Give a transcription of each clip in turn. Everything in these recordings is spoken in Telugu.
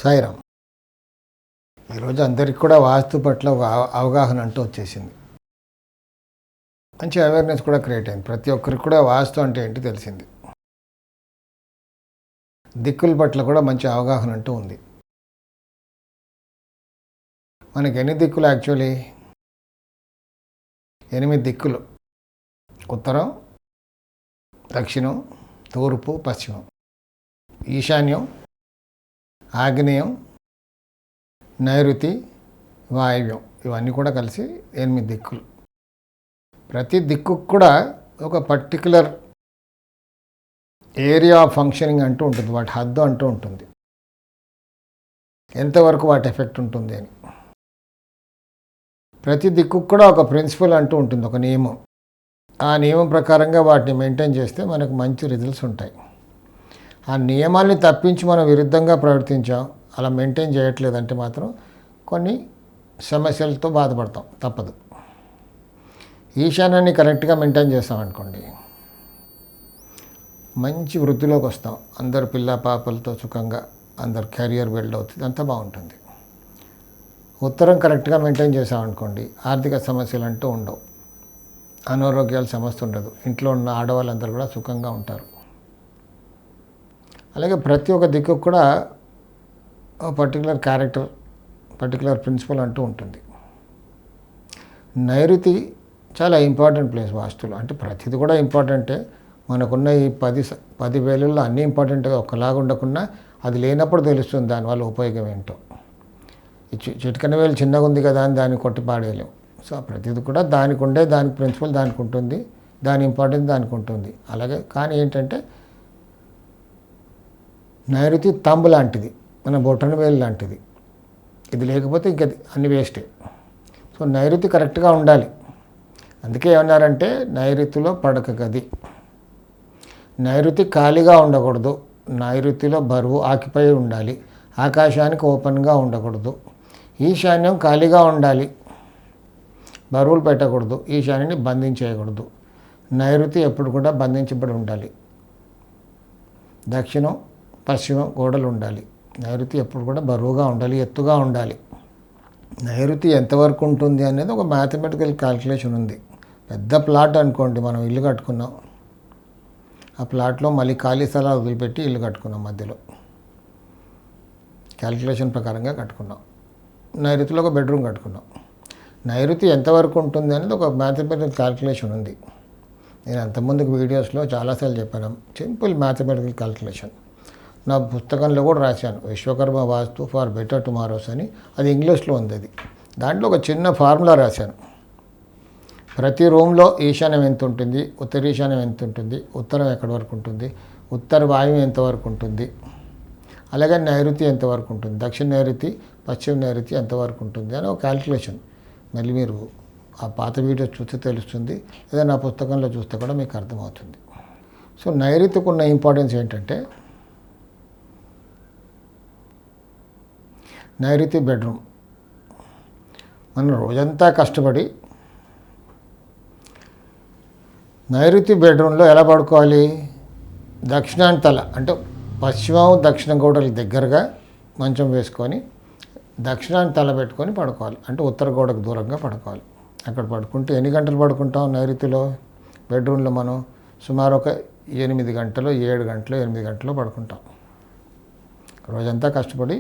సాయిరామ్. ఈరోజు అందరికి కూడా వాస్తు పట్ల ఒక అవగాహన అంటూ వచ్చేసింది. మంచి అవేర్నెస్ కూడా క్రియేట్ అయింది. ప్రతి ఒక్కరికి కూడా వాస్తు అంటే ఏంటి తెలిసింది. దిక్కుల పట్ల కూడా మంచి అవగాహన అంటూ ఉంది. మనకి ఎన్ని దిక్కులు యాక్చువల్లీ? 8 దిక్కులు. ఉత్తరం, దక్షిణం, తూర్పు, పశ్చిమం, ఈశాన్యం, ఆగ్నేయం, నైరుతి, వాయువ్యం, ఇవన్నీ కూడా కలిసి 8 దిక్కులు. ప్రతి దిక్కు కూడా ఒక పర్టికులర్ ఏరియా ఆఫ్ ఫంక్షనింగ్ అంటూ ఉంటుంది, వాటి హద్దు అంటూ ఉంటుంది, ఎంతవరకు వాటి ఎఫెక్ట్ ఉంటుంది అని. ప్రతి దిక్కు కూడా ఒక ప్రిన్సిపల్ అంటూ ఉంటుంది, ఒక నియమం. ఆ నియమం ప్రకారంగా వాటిని మెయింటైన్ చేస్తే మనకు మంచి రిజల్ట్స్ ఉంటాయి. ఆ నియమాల్ని తప్పించి మనం విరుద్ధంగా ప్రవర్తించాం, అలా మెయింటైన్ చేయట్లేదంటే మాత్రం కొన్ని సమస్యలతో బాధపడతాం, తప్పదు. ఈశాన్యాన్ని కరెక్ట్గా మెయింటైన్ చేస్తామనుకోండి, మంచి వృద్ధిలోకి వస్తాం, అందరు పిల్ల పాపలతో సుఖంగా అందరు కెరియర్ బిల్డ్ అవుతుంది, అంతా బాగుంటుంది. ఉత్తరం కరెక్ట్గా మెయింటైన్ చేసామనుకోండి, ఆర్థిక సమస్యలు అంటూ ఉండవు, అనారోగ్యాల సమస్య ఉండదు, ఇంట్లో ఉన్న ఆడవాళ్ళందరూ కూడా సుఖంగా ఉంటారు. అలాగే ప్రతి ఒక్క దిక్కు కూడా పర్టికులర్ క్యారెక్టర్, పర్టికులర్ ప్రిన్సిపల్ అంటూ ఉంటుంది. నైరుతి చాలా ఇంపార్టెంట్ ప్లేస్ వాస్తులో. అంటే ప్రతిది కూడా ఇంపార్టెంటే. మనకున్న ఈ 10 వేలుల్లో అన్నీ ఇంపార్టెంట్గా ఒకలాగా ఉండకుండా అది లేనప్పుడు తెలుస్తుంది దానివల్ల ఉపయోగం ఏంటో. ఈ చిటికన వేలు చిన్నగా ఉంది కదా అని దాన్ని కొట్టి పాడేయలేం. సో ప్రతిది కూడా దానికి ఉండే దానికి ప్రిన్సిపల్ దానికి ఉంటుంది, దాని ఇంపార్టెన్స్ దానికి ఉంటుంది. అలాగే కానీ ఏంటంటే నైరుతి తంబు లాంటిది, మన బొటన వేలు లాంటిది. ఇది లేకపోతే ఇంక అన్ని వేస్టే. సో నైరుతి కరెక్ట్గా ఉండాలి. అందుకే ఏమన్నారంటే నైరుతిలో పడక గది. నైరుతి ఖాళీగా ఉండకూడదు, నైరుతిలో బరువు ఆకిపోయి ఉండాలి, ఆకాశానికి ఓపెన్గా ఉండకూడదు. ఈశాన్యం ఖాళీగా ఉండాలి, బరువులు పెట్టకూడదు, ఈశాన్యాన్ని బంధించేయకూడదు. నైరుతి ఎప్పుడు కూడా బంధించబడి ఉండాలి. దక్షిణం, పశ్చిమం గోడలు ఉండాలి. నైరుతి ఎప్పుడు కూడా బరువుగా ఉండాలి, ఎత్తుగా ఉండాలి. నైరుతి ఎంతవరకు ఉంటుంది అనేది ఒక మ్యాథమెటికల్ క్యాల్కులేషన్ ఉంది. పెద్ద ప్లాట్ అనుకోండి, మనం ఇల్లు కట్టుకున్నాం, ఆ ప్లాట్లో మళ్ళీ ఖాళీ స్థలాలు వదిలిపెట్టి ఇల్లు కట్టుకున్నాం, మధ్యలో క్యాల్కులేషన్ ప్రకారంగా కట్టుకున్నాం. నైరుతిలో ఒక బెడ్రూమ్ కట్టుకున్నాం. నైరుతి ఎంతవరకు ఉంటుంది అనేది ఒక మ్యాథమెటికల్ క్యాల్కులేషన్ ఉంది. నేను అంతకుముందుకు వీడియోస్లో చాలాసార్లు చెప్పాను, సింపుల్ మ్యాథమెటికల్ క్యాల్కులేషన్. నా పుస్తకంలో కూడా రాశాను, విశ్వకర్మ వాస్తు ఫర్ బెటర్ టుమారోస్ అని. అది ఇంగ్లీష్లో ఉంది. అది దాంట్లో ఒక చిన్న ఫార్ములా రాశాను. ప్రతి రూమ్లో ఈశాన్యం ఎంత ఉంటుంది, ఉత్తర ఈశాన్యం ఎంత ఉంటుంది, ఉత్తరం ఎక్కడి వరకు ఉంటుంది, ఉత్తర వాయువు ఎంతవరకు ఉంటుంది, అలాగే నైరుతి ఎంతవరకు ఉంటుంది, దక్షిణ నైరుతి, పశ్చిమ నైరుతి ఎంతవరకు ఉంటుంది అని ఒక క్యాల్కులేషన్. మళ్ళీ మీరు ఆ పాత వీడియో చూస్తే తెలుస్తుంది, లేదా నా పుస్తకంలో చూస్తే కూడా మీకు అర్థమవుతుంది. సో నైరుతికి ఉన్న ఇంపార్టెన్స్ ఏంటంటే, నైరుతి బెడ్రూమ్. మనం రోజంతా కష్టపడి నైరుతి బెడ్రూమ్లో ఎలా పడుకోవాలి? దక్షిణాన్ని తల, అంటే పశ్చిమం దక్షిణ గోడలకు దగ్గరగా మంచం వేసుకొని దక్షిణాన్ని తల పెట్టుకొని పడుకోవాలి. అంటే ఉత్తర గోడకు దూరంగా పడుకోవాలి. అక్కడ పడుకుంటే ఎన్ని గంటలు పడుకుంటాం నైరుతిలో? బెడ్రూమ్లో మనం సుమారు ఒక 8 గంటలు, 7 గంటలు, 8 గంటలు పడుకుంటాం. రోజంతా కష్టపడి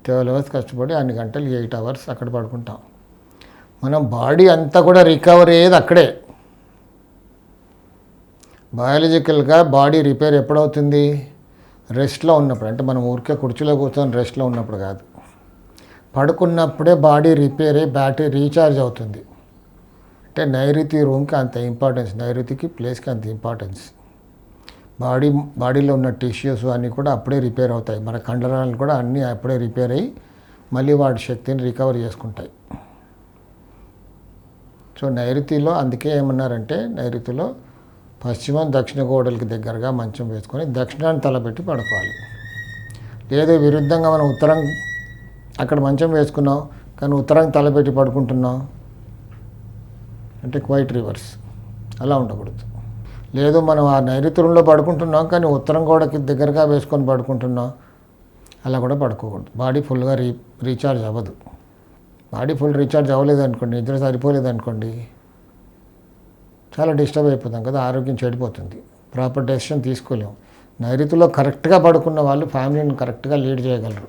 12 అవర్స్ కష్టపడి అన్ని గంటలు 8 అవర్స్ అక్కడ పడుకుంటాం. మనం బాడీ అంతా కూడా రికవర్ అయ్యేది అక్కడే. బయాలజికల్గా బాడీ రిపేర్ ఎప్పుడవుతుంది? రెస్ట్లో ఉన్నప్పుడు. అంటే మనం ఊరికే కుర్చీలో కూర్చొని రెస్ట్లో ఉన్నప్పుడు కాదు, పడుకున్నప్పుడే బాడీ రిపేర్ అయ్యి బ్యాటరీ రీఛార్జ్ అవుతుంది. అంటే నైరుతి రూమ్కి అంత ఇంపార్టెన్స్, నైరుతికి ప్లేస్కి అంత ఇంపార్టెన్స్. బాడీలో ఉన్న టిష్యూస్ అన్నీ కూడా అప్పుడే రిపేర్ అవుతాయి. మన కండరాలు కూడా అన్నీ అప్పుడే రిపేర్ అయ్యి మళ్ళీ వాటి శక్తిని రికవర్ చేసుకుంటాయి. సో నైరుతిలో అందుకే ఏమన్నారంటే, నైరుతిలో పశ్చిమం దక్షిణ గోడలకి దగ్గరగా మంచం వేసుకొని దక్షిణాన్ని తలపెట్టి పడుకోవాలి. లేదా విరుద్ధంగా మనం ఉత్తరం అక్కడ మంచం వేసుకున్నాం కానీ ఉత్తరం తలపెట్టి పడుకుంటున్నాం అంటే క్వైట్ రివర్స్. అలా ఉండకూడదు. లేదు మనం ఆ నైరుతి రూమ్లో పడుకుంటున్నాం కానీ ఉత్తరం గోడకి దగ్గరగా వేసుకొని పడుకుంటున్నాం అలా కూడా పడుకోకూడదు. బాడీ ఫుల్గా రీఛార్జ్ అవ్వదు. బాడీ ఫుల్ రీఛార్జ్ అవ్వలేదు అనుకోండి, నిద్ర సరిపోలేదు అనుకోండి, చాలా డిస్టర్బ్ అయిపోతాం కదా, ఆరోగ్యం చెడిపోతుంది, ప్రాపర్ డెసిషన్ తీసుకోలేము. నైరుతిలో కరెక్ట్గా పడుకున్న వాళ్ళు ఫ్యామిలీని కరెక్ట్గా లీడ్ చేయగలరు.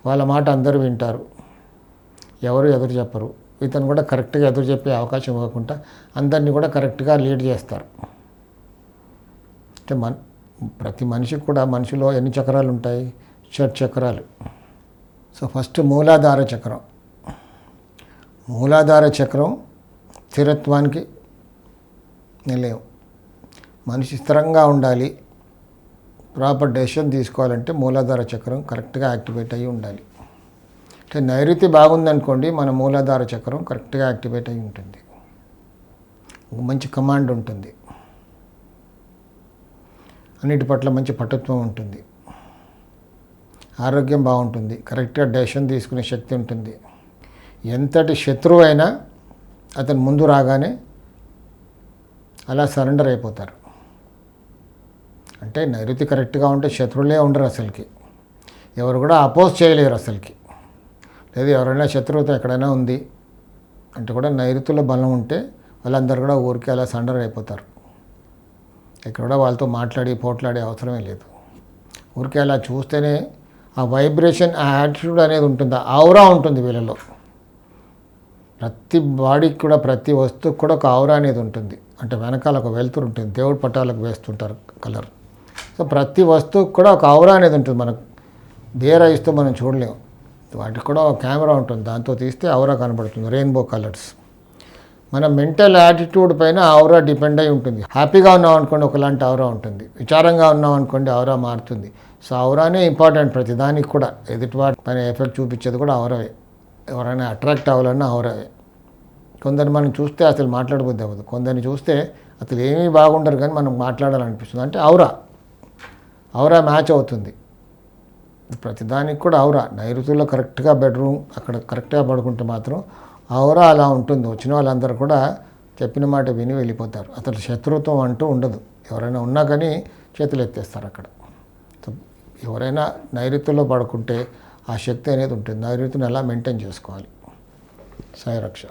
వాళ్ళ మాట అందరూ వింటారు, ఎవరు ఎదురు చెప్పరు. ఇతను కూడా కరెక్ట్గా ఎదురు చెప్పే అవకాశం ఇవ్వకుండా అందరినీ కూడా కరెక్ట్గా లీడ్ చేస్తారు. అంటే ప్రతి మనిషికి కూడా మనిషిలో ఎన్ని చక్రాలు ఉంటాయి? 6 చక్రాలు. సో ఫస్ట్ మూలాధార చక్రం. మూలాధార చక్రం స్థిరత్వానికి నిలయం. మనిషి స్థిరంగా ఉండాలి, ప్రాపర్ డెసిషన్ తీసుకోవాలంటే మూలాధార చక్రం కరెక్ట్గా యాక్టివేట్ అయ్యి ఉండాలి. అంటే నైరుతి బాగుందనుకోండి, మన మూలాధార చక్రం కరెక్ట్గా యాక్టివేట్ అయ్యి ఉంటుంది, మంచి కమాండ్ ఉంటుంది, అన్నిటి పట్ల మంచి పటుత్వం ఉంటుంది, ఆరోగ్యం బాగుంటుంది, కరెక్ట్గా డెసిషన్ తీసుకునే శక్తి ఉంటుంది. ఎంతటి శత్రువు అయినా అతను ముందు రాగానే అలా సరెండర్ అయిపోతారు. అంటే నైరుతి కరెక్ట్గా ఉంటే శత్రువులే ఉండరు అసలుకి, ఎవరు కూడా అపోజ్ చేయలేరు అసలుకి. లేదు ఎవరైనా శత్రువుతో ఎక్కడైనా ఉంది అంటే కూడా నైరుతిలో బలం ఉంటే వాళ్ళందరూ కూడా ఊరికి అలా సరెండర్ అయిపోతారు. ఇక్కడ కూడా వాళ్ళతో పోట్లాడే అవసరమే లేదు. ఊరికే అలా చూస్తేనే ఆ వైబ్రేషన్, ఆ యాటిట్యూడ్ అనేది ఉంటుంది, ఆ ఔరా ఉంటుంది వీళ్ళలో. ప్రతి బాడీకి కూడా, ప్రతి వస్తువుకి కూడా ఒక ఔరా అనేది ఉంటుంది. అంటే వెనకాల ఒక వెలుతురు ఉంటుంది, దేవుడి పటాలకు వేస్తుంటారు కలర్. సో ప్రతి వస్తువుకి కూడా ఒక ఔరా అనేది ఉంటుంది. మనకు బేర్ ఐస్తో మనం చూడలేము, వాటికి కూడా ఒక కెమెరా ఉంటుంది, దాంతో తీస్తే ఔరా కనబడుతుంది, రెయిన్బో కలర్స్. మన మెంటల్ యాటిట్యూడ్ పైన ఔరా డిపెండ్ అయి ఉంటుంది. హ్యాపీగా ఉన్నాం అనుకోండి ఒకలాంటి ఔరా ఉంటుంది, విచారంగా ఉన్నాం అనుకోండి ఔరా మారుతుంది. సో ఔరానే ఇంపార్టెంట్ ప్రతిదానికి కూడా. ఎదుటివాటి పైన ఎఫెక్ట్ చూపించేది కూడా ఔరావే. ఎవరైనా అట్రాక్ట్ అవ్వాలన్నా ఔరావే. కొందరిని మనం చూస్తే అసలు మాట్లాడబుద్ధి అవ్వదు, కొందరిని చూస్తే అసలు ఏమీ బాగుండరు కానీ మనం మాట్లాడాలనిపిస్తుంది. అంటే ఔరా మ్యాచ్ అవుతుంది ప్రతిదానికి కూడా. ఔరా నైరుతిలో కరెక్ట్గా బెడ్రూమ్ అక్కడ కరెక్ట్గా పడుకుంటే మాత్రం ఔరా అలా ఉంటుంది. వచ్చిన వాళ్ళందరూ కూడా చెప్పిన మాట విని వెళ్ళిపోతారు. అసలు శత్రుత్వం అంటూ ఉండదు. ఎవరైనా ఉన్నా కానీ చేతులు ఎత్తేస్తారు అక్కడ. ఎవరైనా నైరుతిలో పడుకుంటే ఆ శక్తి అనేది ఉంటుంది. నైరుతిని ఎలా మెయింటైన్ చేసుకోవాలి. సాయి రక్ష.